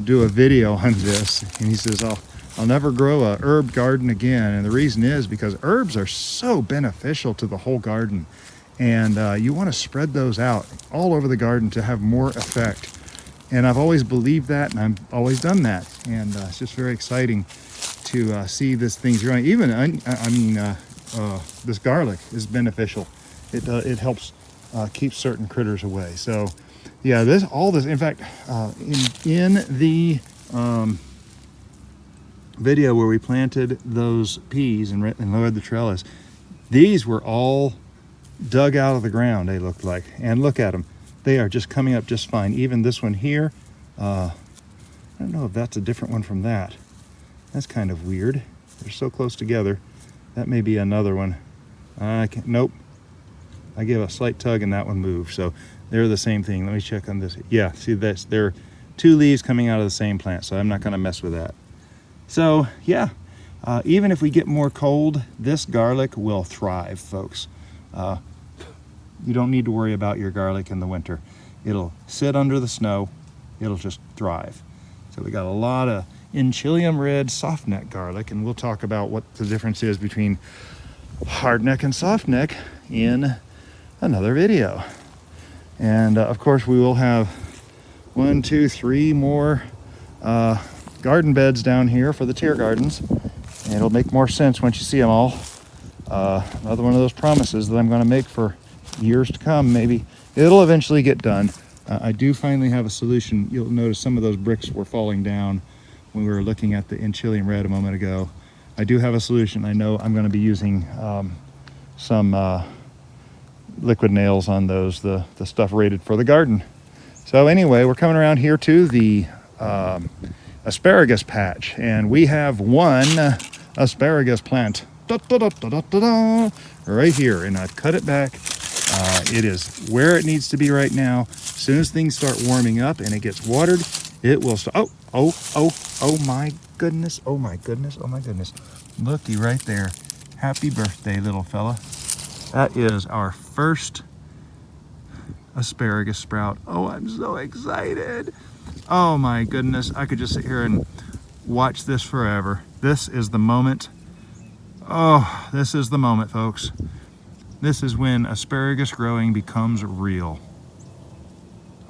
Speaker 1: do a video on this, and he says, I'll never grow a herb garden again. And the reason is because herbs are so beneficial to the whole garden, and you want to spread those out all over the garden to have more effect. And I've always believed that, and I've always done that. And it's just very exciting to see this thing's growing. Even, this garlic is beneficial. It helps keep certain critters away. So yeah, in fact, in the video where we planted those peas and lowered the trellis, these were all dug out of the ground, they looked like. And look at them. They are just coming up just fine. Even this one here, I don't know if that's a different one from that. That's kind of weird. They're so close together. That may be another one. Nope. I gave a slight tug and that one moved. So they're the same thing. Let me check on this. Yeah, see, there are 2 leaves coming out of the same plant, so I'm not going to mess with that. So yeah, even if we get more cold, this garlic will thrive, folks. you don't need to worry about your garlic in the winter. It'll sit under the snow. It'll just thrive. So we got a lot of inchilium red soft neck garlic, and we'll talk about what the difference is between hard neck and soft neck in another video. And of course we will have 1, 2, 3 more garden beds down here for the tier gardens, and it'll make more sense once you see them all. Another one of those promises that I'm going to make for years to come. Maybe it'll eventually get done. I do finally have a solution. You'll notice some of those bricks were falling down when we were looking at the inchilium red a moment ago. I do have a solution. I know I'm going to be using some liquid nails on those, the stuff rated for the garden. So anyway, we're coming around here to the asparagus patch, and we have one asparagus plant right here, and I've cut it back. It is where it needs to be right now. As soon as things start warming up and it gets watered, it will start. Oh my goodness, oh my goodness, oh my goodness. Looky right there. Happy birthday, little fella. That is our first asparagus sprout. Oh, I'm so excited. Oh my goodness, I could just sit here and watch this forever. This is the moment. Oh, this is the moment, folks. This is when asparagus growing becomes real.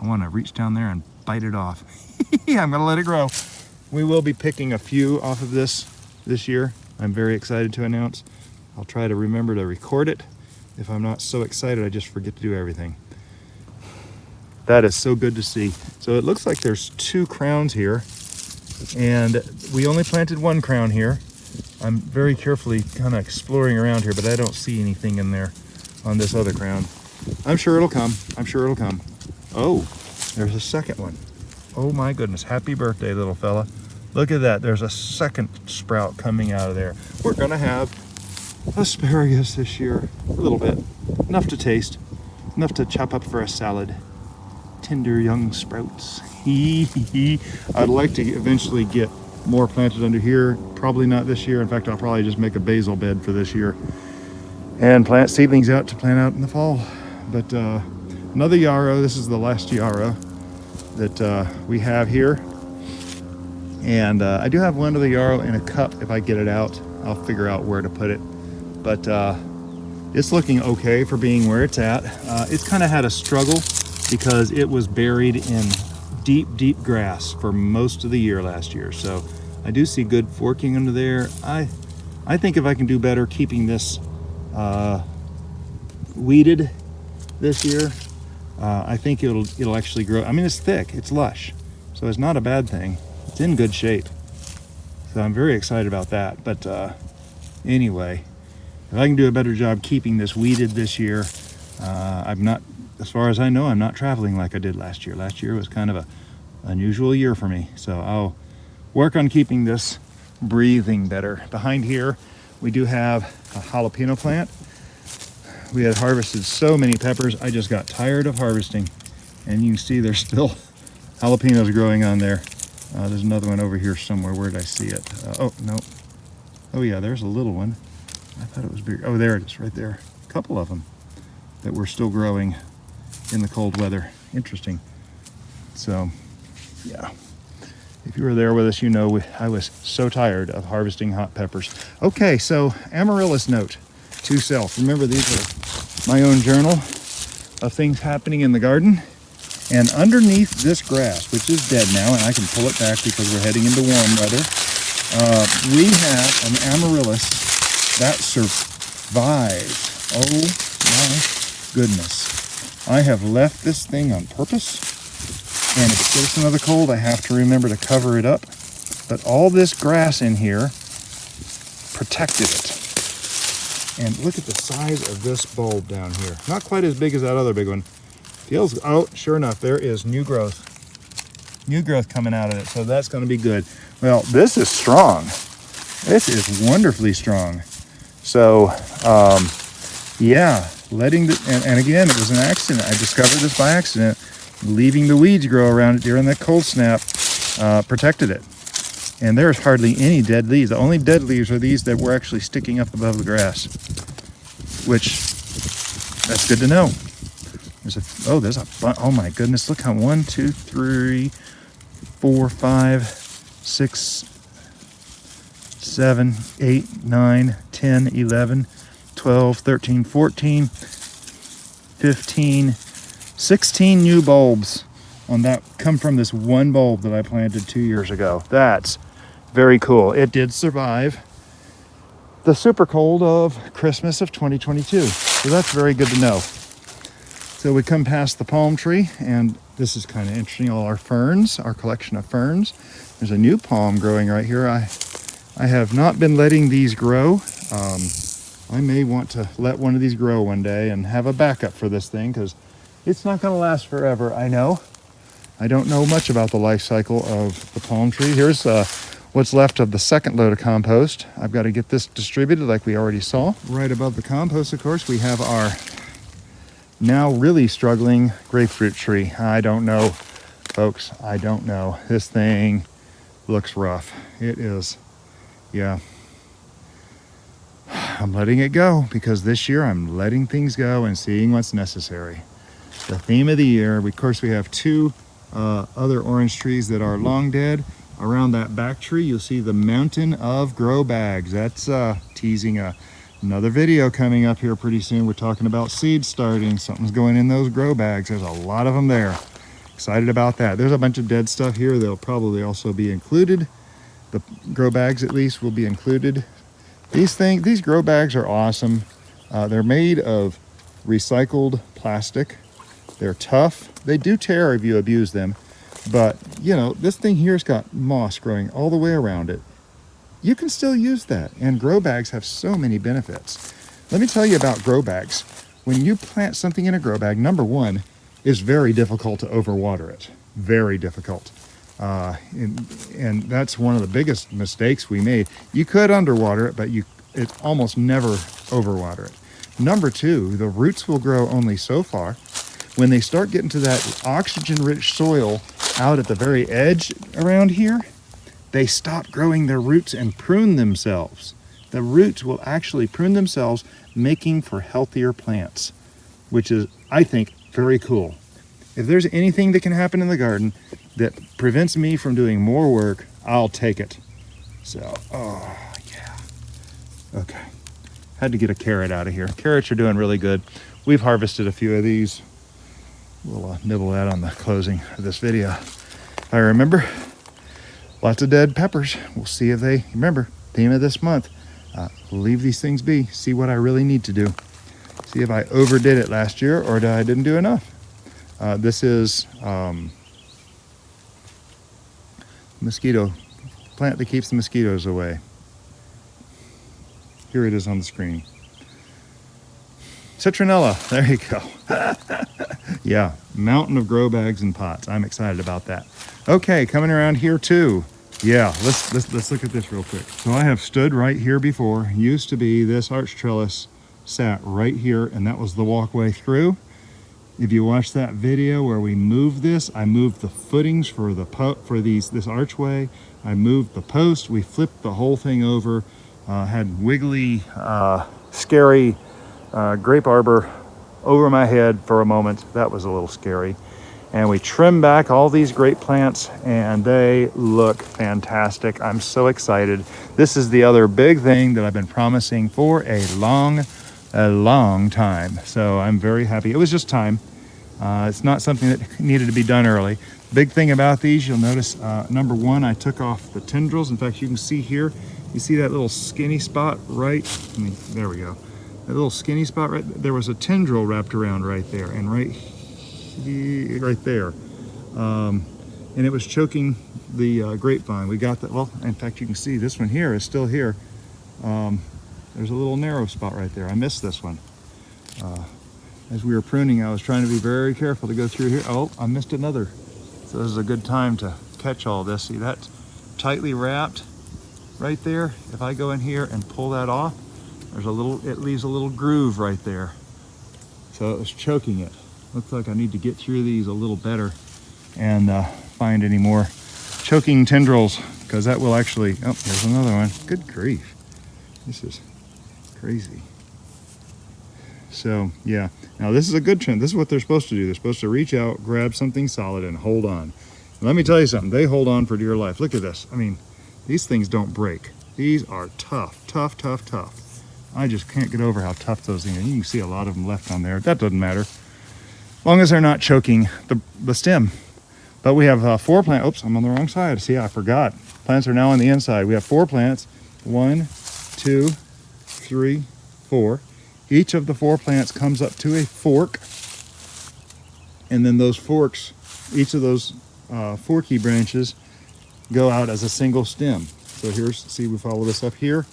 Speaker 1: I want to reach down there and bite it off. I'm going to let it grow. We will be picking a few off of this year. I'm very excited to announce. I'll try to remember to record it. If I'm not so excited, I just forget to do everything. That is so good to see. So it looks like there's 2 crowns here, and we only planted 1 crown here. I'm very carefully kind of exploring around here, but I don't see anything in there on this other crown. I'm sure it'll come. I'm sure it'll come. Oh, there's a second one. Oh my goodness. Happy birthday, little fella. Look at that. There's a second sprout coming out of there. We're going to have asparagus this year. A little bit. Enough to taste. Enough to chop up for a salad. Tender young sprouts. I'd like to eventually get more planted under here. Probably not this year. In fact, I'll probably just make a basil bed for this year and plant seedlings out to plant out in the fall. But another yarrow. This is the last yarrow that we have here, and I do have one of the yarrow in a cup. If I get it out, I'll figure out where to put it, but it's looking okay for being where it's at. It's kind of had a struggle because it was buried in deep grass for most of the year last year. So I do see good forking under there. I think if I can do better keeping this weeded this year, I think it'll actually grow. I mean, it's thick, it's lush, so it's not a bad thing. It's in good shape. So I'm very excited about that. But anyway, if I can do a better job keeping this weeded this year, I'm not, as far as I know, I'm not traveling like I did last year. Last year was kind of a unusual year for me. So I'll work on keeping this breathing better. Behind here, we do have a jalapeno plant. We had harvested so many peppers, I just got tired of harvesting. And you can see there's still jalapenos growing on there. There's another one over here somewhere. Where did I see it? Oh, no. Oh yeah, there's a little one. I thought it was bigger. Oh, there it is, right there. A couple of them that were still growing in the cold weather. Interesting. So, yeah. If you were there with us, you know I was so tired of harvesting hot peppers. Okay, so amaryllis note to self. Remember, these are my own journal of things happening in the garden. And underneath this grass, which is dead now, and I can pull it back because we're heading into warm weather, we have an amaryllis that survived. Oh my goodness. I have left this thing on purpose. And if it gets another cold, I have to remember to cover it up. But all this grass in here protected it. And look at the size of this bulb down here. Not quite as big as that other big one. Feels, oh, sure enough, there is new growth. New growth coming out of it, so that's going to be good. Well, this is strong. This is wonderfully strong. So, yeah, letting the, and again, it was an accident. I discovered this by accident. Leaving the weeds grow around it during that cold snap protected it. And there's hardly any dead leaves. The only dead leaves are these that were actually sticking up above the grass, which That's good to know. There's a oh my goodness, look how 1, 2, 3, 4, 5, 6, 7, 8, 9, 10, 11, 12, 13, 14, 15, 16 new bulbs on that come from this one bulb that I planted 2 years ago. That's very cool. It did survive the super cold of Christmas of 2022. So that's very good to know. So we come past the palm tree, and this is kind of interesting. All our ferns, our collection of ferns. There's a new palm growing right here. I have not been letting these grow. I may want to let one of these grow one day and have a backup for this thing, because it's not going to last forever, I know. I don't know much about the life cycle of the palm tree. Here's what's left of the second load of compost. I've got to get this distributed like we already saw. Right above the compost, of course, we have our now really struggling grapefruit tree. I don't know, folks. I don't know. This thing looks rough. It is, yeah. I'm letting it go because this year I'm letting things go and seeing what's necessary. The theme of the year, of course, we have two other orange trees that are long dead. Around that back tree, you'll see the mountain of grow bags. That's teasing another video coming up here pretty soon. We're talking about seeds starting. Something's going in those grow bags. There's a lot of them there. Excited about that. There's a bunch of dead stuff here. They'll probably also be included. The grow bags, at least, will be included. These grow bags are awesome. They're made of recycled plastic. They're tough. They do tear if you abuse them. But, you know, this thing here's got moss growing all the way around it. You can still use that. And grow bags have so many benefits. Let me tell you about grow bags. When you plant something in a grow bag, number one, it's very difficult to overwater it. Very difficult. And that's one of the biggest mistakes we made. You could underwater it, but it almost never overwater it. Number two, the roots will grow only so far. When they start getting to that oxygen-rich soil out at the very edge around here, they stop growing their roots and prune themselves. The roots will actually prune themselves, making for healthier plants, which is, I think, very cool. If there's anything that can happen in the garden that prevents me from doing more work, I'll take it. So, oh, yeah. Okay. Had to get a carrot out of here. Carrots are doing really good. We've harvested a few of these. We'll nibble that on the closing of this video. If I remember, lots of dead peppers. We'll see if they, remember, theme of this month, leave these things be. See what I really need to do. See if I overdid it last year or I didn't do enough. This is mosquito plant that keeps the mosquitoes away. Here it is on the screen. Citronella, there you go. Yeah, mountain of grow bags and pots. I'm excited about that. Okay, coming around here too. Yeah, let's look at this real quick. So I have stood right here before. Used to be this arch trellis sat right here, and that was the walkway through. If you watch that video where we moved this, I moved the footings for this archway. I moved the post. We flipped the whole thing over. Had wiggly, scary grape arbor over my head for a moment. That was a little scary. And we trimmed back all these great plants, and they look fantastic. I'm so excited. This is the other big thing that I've been promising for a long time. So I'm very happy. It was just time. It's not something that needed to be done early. Big thing about these, you'll notice, number one, I took off the tendrils. In fact, you can see here, you see that little skinny spot right, there we go. That little skinny spot right there, was a tendril wrapped around right there, and right there. And it was choking the grapevine. We got that, well, in fact, you can see this one here is still here. There's a little narrow spot right there. I missed this one. As we were pruning, I was trying to be very careful to go through here. Oh, I missed another. So this is a good time to catch all this. See, that's tightly wrapped right there. If I go in here and pull that off, it leaves a little groove right there. So it was choking it. Looks like I need to get through these a little better and find any more choking tendrils, because that will actually, oh, there's another one. Good grief. This is crazy. So yeah, now this is a good trend. This is what they're supposed to do. They're supposed to reach out, grab something solid, and hold on. Let me tell you something, they hold on for dear life. Look at this. I mean, these things don't break. These are tough, tough, tough, tough. I just can't get over how tough those things are. You can see a lot of them left on there. That doesn't matter, as long as they're not choking the stem. But we have 4 plants. Oops, I'm on the wrong side. See, I forgot. Plants are now on the inside. We have 4 plants. 1, 2, 3, 4. Each of the 4 plants comes up to a fork. And then those forks, each of those forky branches go out as a single stem. So here's, see, we follow this up here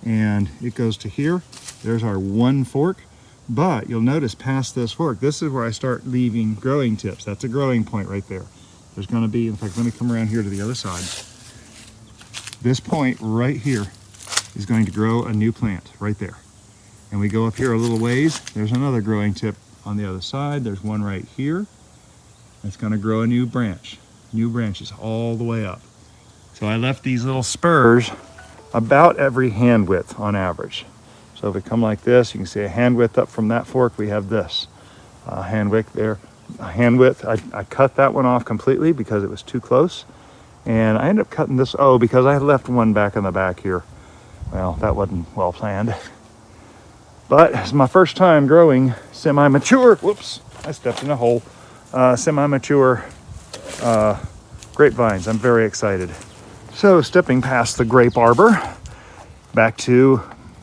Speaker 1: and it goes to here. There's our 1 fork, but you'll notice past this fork, this is where I start leaving growing tips. That's a growing point right there. There's going to be, in fact, let me come around here to the other side. This point right here is going to grow a new plant right there. And we go up here a little ways, there's another growing tip on the other side. There's one right here. It's going to grow a new branch, new branches all the way up. So I left these little spurs about every hand width on average. So if we come like this, you can see a hand width up from that fork. We have this hand width there. A hand width, I cut that one off completely because it was too close. And I ended up cutting this, because I left one back in the back here. Well, that wasn't well planned. But it's my first time growing semi-mature, whoops, I stepped in a hole, semi-mature grapevines. I'm very excited. So stepping past the grape arbor, back to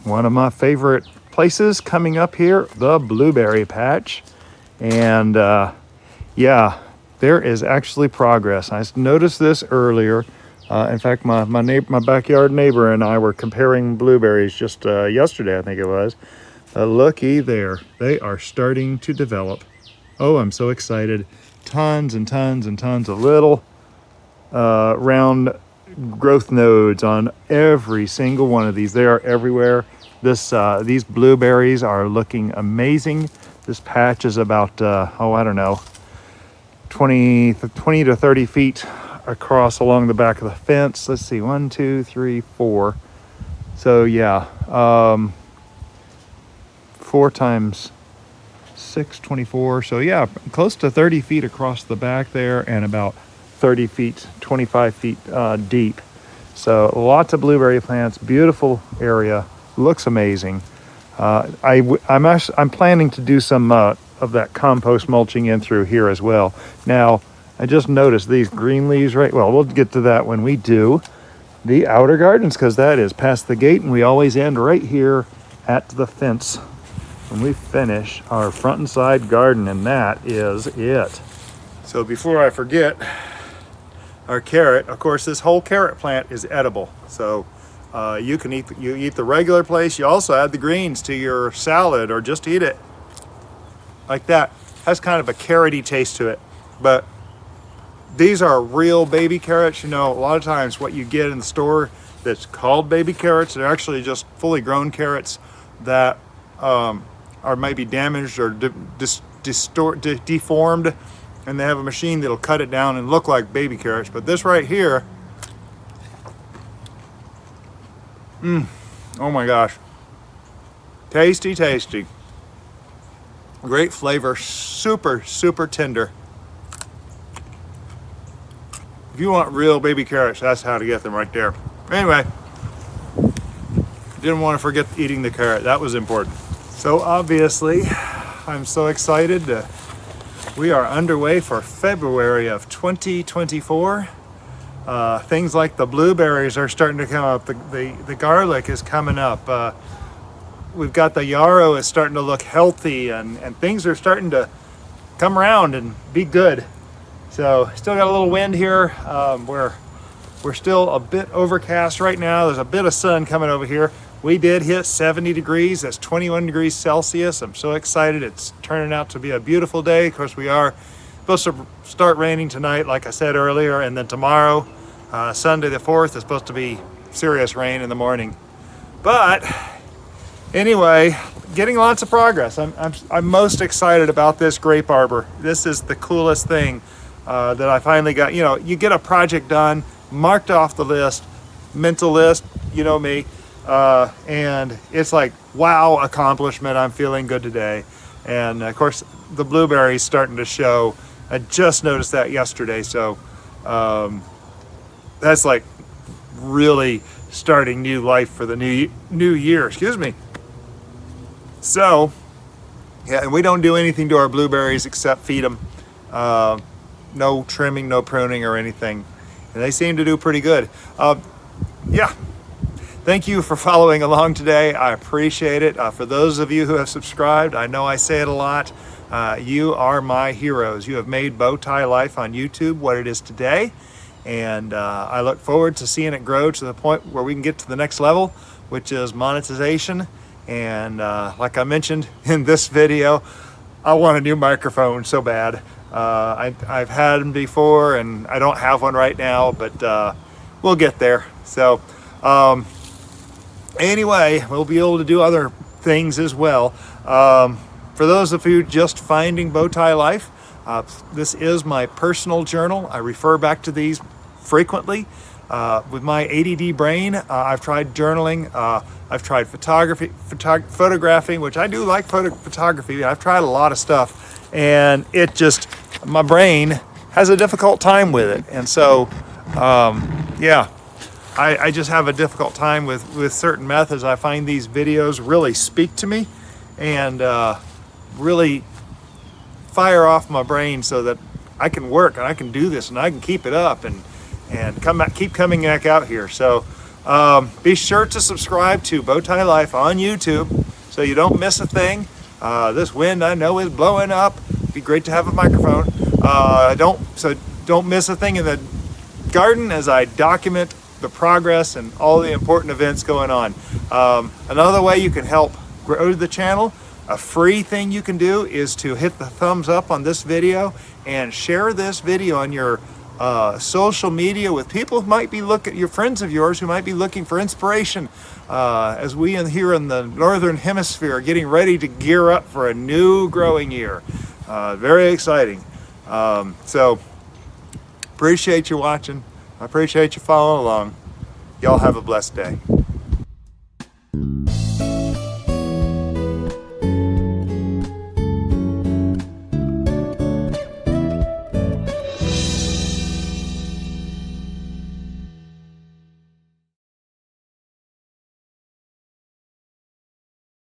Speaker 1: one of my favorite places coming up here, the blueberry patch. And yeah, there is actually progress. I noticed this earlier. In fact, my backyard neighbor and I were comparing blueberries just yesterday, I think it was. Looky there, they are starting to develop. Oh, I'm so excited. Tons and tons and tons of little round growth nodes on every single one of these. They are everywhere. These blueberries are looking amazing. This patch is about, I don't know, 20 to 30 feet across along the back of the fence. Let's see, 1, 2, 3, 4. So yeah, 4 times 6, 24. So yeah, close to 30 feet across the back there and about 30 feet, 25 feet deep. So lots of blueberry plants, beautiful area, looks amazing. I'm planning to do some of that compost mulching in through here as well. Now, I just noticed these green leaves we'll get to that when we do the outer gardens, because that is past the gate, and we always end right here at the fence when we finish our front and side garden, and that is it. So before I forget, our carrot, of course, this whole carrot plant is edible. So you eat the regular place. You also add the greens to your salad or just eat it like that. Has kind of a carroty taste to it. But these are real baby carrots. You know, a lot of times what you get in the store that's called baby carrots, they're actually just fully grown carrots that are maybe damaged or deformed, and they have a machine that'll cut it down and look like baby carrots. But this right here, oh my gosh, tasty, tasty, great flavor, super, super tender. If you want real baby carrots, that's how to get them right there. Anyway, didn't want to forget eating the carrot. That was important. So obviously, I'm so excited. We are underway for February of 2024. Things like the blueberries are starting to come up. The garlic is coming up. We've got the yarrow is starting to look healthy, and things are starting to come around and be good. So still got a little wind here. We're still a bit overcast right now. There's a bit of sun coming over here. We did hit 70 degrees. That's 21 degrees Celsius. I'm so excited. It's turning out to be a beautiful day. Of course, we are supposed to start raining tonight, like I said earlier, and then tomorrow, Sunday the 4th, is supposed to be serious rain in the morning. But anyway, getting lots of progress. I'm most excited about this grape arbor. This is the coolest thing that I finally got. You know, you get a project done, marked off the list, mental list, you know me. and it's like, wow, accomplishment. I'm feeling good today. And of course, the blueberries starting to show. I just noticed that yesterday. So that's like really starting new life for the new year. Excuse me. So yeah, and we don't do anything to our blueberries except feed them. No trimming, no pruning or anything. And they seem to do pretty good. Yeah. Thank you for following along today. I appreciate it. For those of you who have subscribed, I know I say it a lot. You are my heroes. You have made Bowtie Life on YouTube what it is today. And I look forward to seeing it grow to the point where we can get to the next level, which is monetization. And like I mentioned in this video, I want a new microphone so bad. I've had them before and I don't have one right now, but we'll get there. So anyway, we'll be able to do other things as well. For those of you just finding Bowtie Life, this is my personal journal. I refer back to these frequently. With my ADD brain, I've tried journaling. I've tried photographing, which I do like photography. I've tried a lot of stuff, and it just, my brain has a difficult time with it. And so, yeah, I just have a difficult time with certain methods. I find these videos really speak to me and really fire off my brain so that I can work and I can do this and I can keep it up and keep coming back out here. So be sure to subscribe to Bowtie Life on YouTube so you don't miss a thing. This wind I know is blowing up. It'd be great to have a microphone. Don't miss a thing in the garden as I document the progress and all the important events going on. Another way you can help grow the channel, a free thing you can do, is to hit the thumbs up on this video and share this video on your social media with people who might be your friends of yours who might be looking for inspiration as we here in the Northern Hemisphere are getting ready to gear up for a new growing year. Very exciting. So appreciate you watching. I appreciate you following along. Y'all have a blessed day.